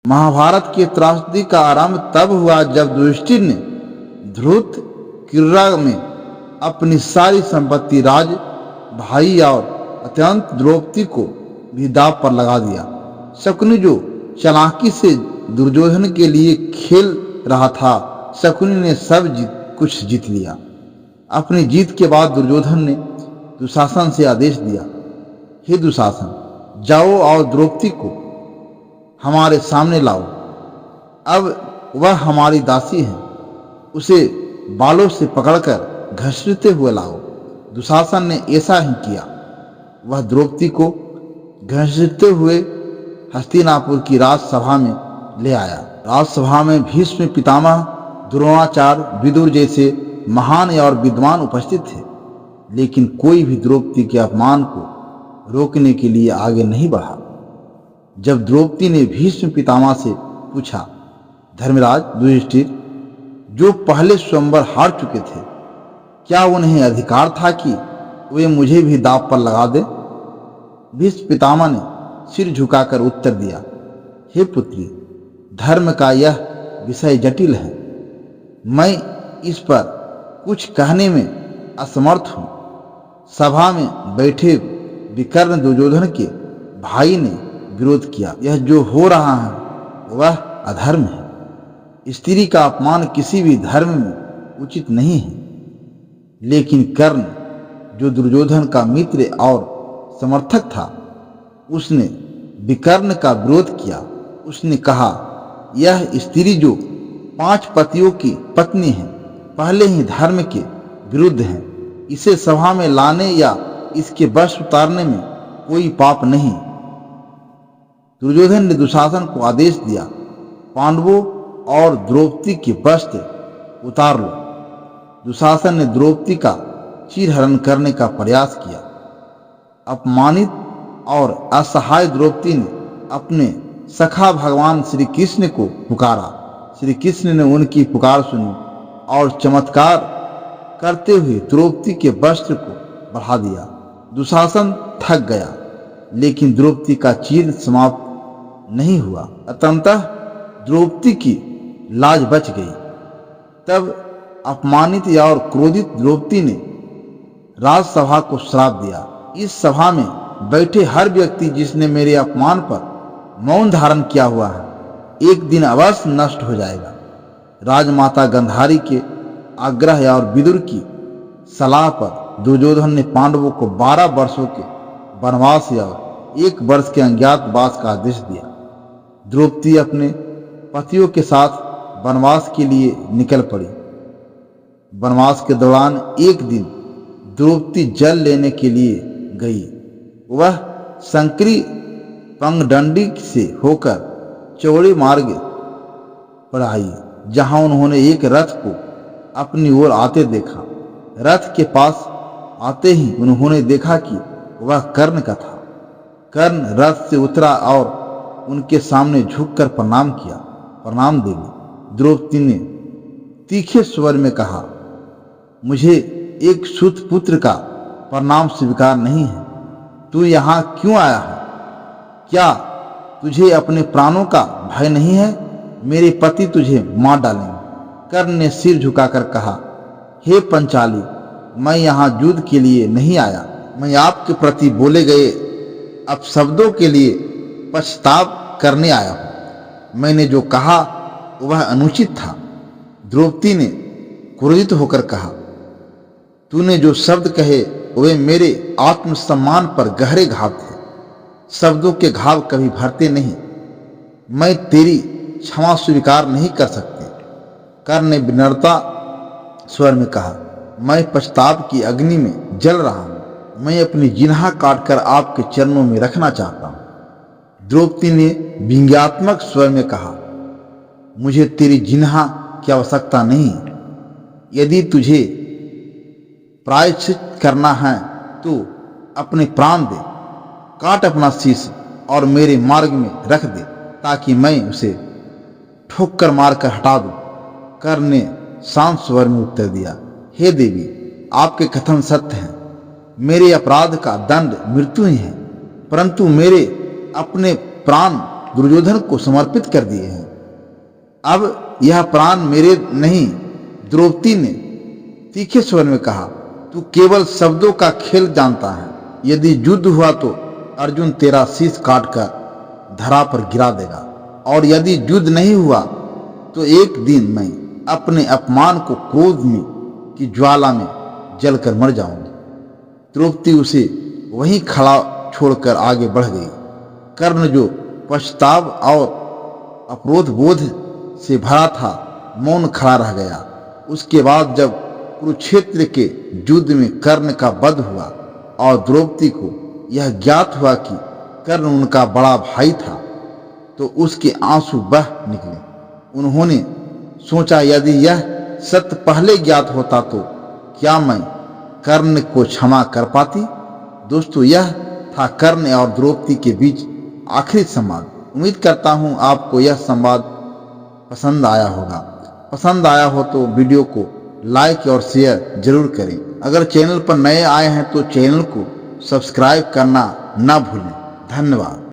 महाभारत की त्रासदी का आरंभ तब हुआ जब युधिष्ठिर ने धृत क्रीड़ा में अपनी सारी संपत्ति, राज, भाई और अत्यंत द्रौपदी को भी दांव पर लगा दिया। शकुनि जो चालाकी से दुर्योधन के लिए खेल रहा था, शकुनि ने सब कुछ जीत लिया। अपनी जीत के बाद दुर्योधन ने दुशासन से आदेश दिया, हे दुशासन, जाओ और द्रौपदी को हमारे सामने लाओ। अब वह हमारी दासी है, उसे बालों से पकड़कर घसीटते हुए लाओ। दुशासन ने ऐसा ही किया। वह द्रौपदी को घसीटते हुए हस्तिनापुर की राजसभा में ले आया। राजसभा में भीष्म पितामह, द्रोणाचार्य, विदुर जैसे महान और विद्वान उपस्थित थे, लेकिन कोई भी द्रौपदी के अपमान को रोकने के लिए आगे नहीं बढ़ा। जब द्रौपदी ने भीष्म पितामह से पूछा, धर्मराज युधिष्ठिर जो पहले स्वयंवर हार चुके थे, क्या उन्हें अधिकार था कि वे मुझे भी दांव पर लगा दे? भीष्म पितामह ने सिर झुकाकर उत्तर दिया, हे पुत्री, धर्म का यह विषय जटिल है। मैं इस पर कुछ कहने में असमर्थ हूं। सभा में बैठे विकर्ण दुर्योधन के भाई ने विरोध किया। यह जो हो रहा है वह अधर्म है। स्त्री का अपमान किसी भी धर्म में उचित नहीं है। लेकिन कर्ण, जो दुर्योधन का मित्र और समर्थक था, उसने विकर्ण का विरोध किया। उसने कहा, यह स्त्री जो 5 पतियों की पत्नी है, पहले ही धर्म के विरुद्ध है। इसे सभा में लाने या इसके वश उतारने में कोई पाप नहीं। दुर्योधन ने दुशासन को आदेश दिया, पांडवों और द्रौपदी के वस्त्र उतार लो। दुशासन ने द्रौपदी का चीरहरण करने का प्रयास किया। अपमानित और असहाय द्रौपदी ने अपने सखा भगवान श्री कृष्ण को पुकारा। श्री कृष्ण ने उनकी पुकार सुनी और चमत्कार करते हुए द्रौपदी के वस्त्र को बढ़ा दिया। दुशासन थक गया, लेकिन द्रौपदी का चीर समाप्त नहीं हुआ। अतंतः द्रौपदी की लाज बच गई। तब अपमानित और क्रोधित द्रौपदी ने राजसभा को श्राप दिया, इस सभा में बैठे हर व्यक्ति जिसने मेरे अपमान पर मौन धारण किया हुआ है, एक दिन अवश्य नष्ट हो जाएगा। राजमाता गांधारी के आग्रह और विदुर की सलाह पर दुर्योधन ने पांडवों को 12 वर्षों के वनवास और 1 वर्ष के अज्ञातवास का आदेश दिया। द्रौपदी अपने पतियों के साथ वनवास के लिए निकल पड़ी। वनवास के दौरान एक दिन द्रौपदी जल लेने के लिए गई। वह संकरी पंगडंडी से होकर चौड़े मार्ग पर आई, जहां उन्होंने एक रथ को अपनी ओर आते देखा। रथ के पास आते ही उन्होंने देखा कि वह कर्ण का था। कर्ण रथ से उतरा और उनके सामने झुककर प्रणाम किया। प्रणाम देवी। द्रौपदी ने तीखे स्वर में कहा, मुझे एक सूत पुत्र का प्रणाम स्वीकार नहीं है। तू यहाँ क्यों आया है? क्या तुझे अपने प्राणों का भय नहीं है? मेरे पति तुझे मार डालेंगे। कर्ण ने सिर झुकाकर कहा, हे पंचाली, मैं यहाँ युद्ध के लिए नहीं आया। मैं आपके प्रति बोले गए अपशब्दों के लिए पछताव करने आया हूँ। मैंने जो कहा वह अनुचित था। द्रौपदी ने क्रोधित होकर कहा, तूने जो शब्द कहे वे मेरे आत्मसम्मान पर गहरे घाव थे। शब्दों के घाव कभी भरते नहीं। मैं तेरी क्षमा स्वीकार नहीं कर सकती। कर्ण ने विनम्रता स्वर में कहा, मैं पछताव की अग्नि में जल रहा हूं। मैं अपनी जिन्हा काटकर आपके चरणों में रखना चाहता हूं। द्रौपदी ने व्यंग्यात्मक स्वर में कहा, मुझे तेरी जिन्हा की आवश्यकता नहीं। यदि तुझे प्रायश्चित करना है तो अपने प्राण दे। काट अपना शीश और मेरे मार्ग में रख दे, ताकि मैं उसे ठोकर मारकर हटा दूं। कर्ण ने शांत स्वर में उत्तर दिया, हे देवी, आपके कथन सत्य हैं। मेरे अपराध का दंड मृत्यु ही है, परंतु मेरे अपने प्राण दुर्योधन को समर्पित कर दिए हैं। अब यह प्राण मेरे नहीं, द्रौपदी ने तीखे स्वर में कहा। तू केवल शब्दों का खेल जानता है। यदि युद्ध हुआ तो अर्जुन तेरा शीश काटकर धरा पर गिरा देगा, और यदि युद्ध नहीं हुआ तो एक दिन मैं अपने अपमान को क्रोध में की ज्वाला में जलकर मर जाऊंगी। द्रौपदी उसे वहीं खड़ा छोड़कर आगे बढ़ गई। कर्ण जो पश्चाताप और अपरोध बोध से भरा था, मौन खड़ा रह गया। उसके बाद जब कुरुक्षेत्र के युद्ध में कर्ण का वध हुआ और द्रौपदी को यह ज्ञात हुआ कि कर्ण उनका बड़ा भाई था, तो उसके आंसू बह निकले। उन्होंने सोचा, यदि यह सत्य पहले ज्ञात होता तो क्या मैं कर्ण को क्षमा कर पाती। दोस्तों, यह था कर्ण और द्रौपदी के बीच आखिरी संवाद। उम्मीद करता हूं आपको यह संवाद पसंद आया होगा। पसंद आया हो तो वीडियो को लाइक और शेयर जरूर करें। अगर चैनल पर नए आए हैं तो चैनल को सब्सक्राइब करना ना भूलें। धन्यवाद।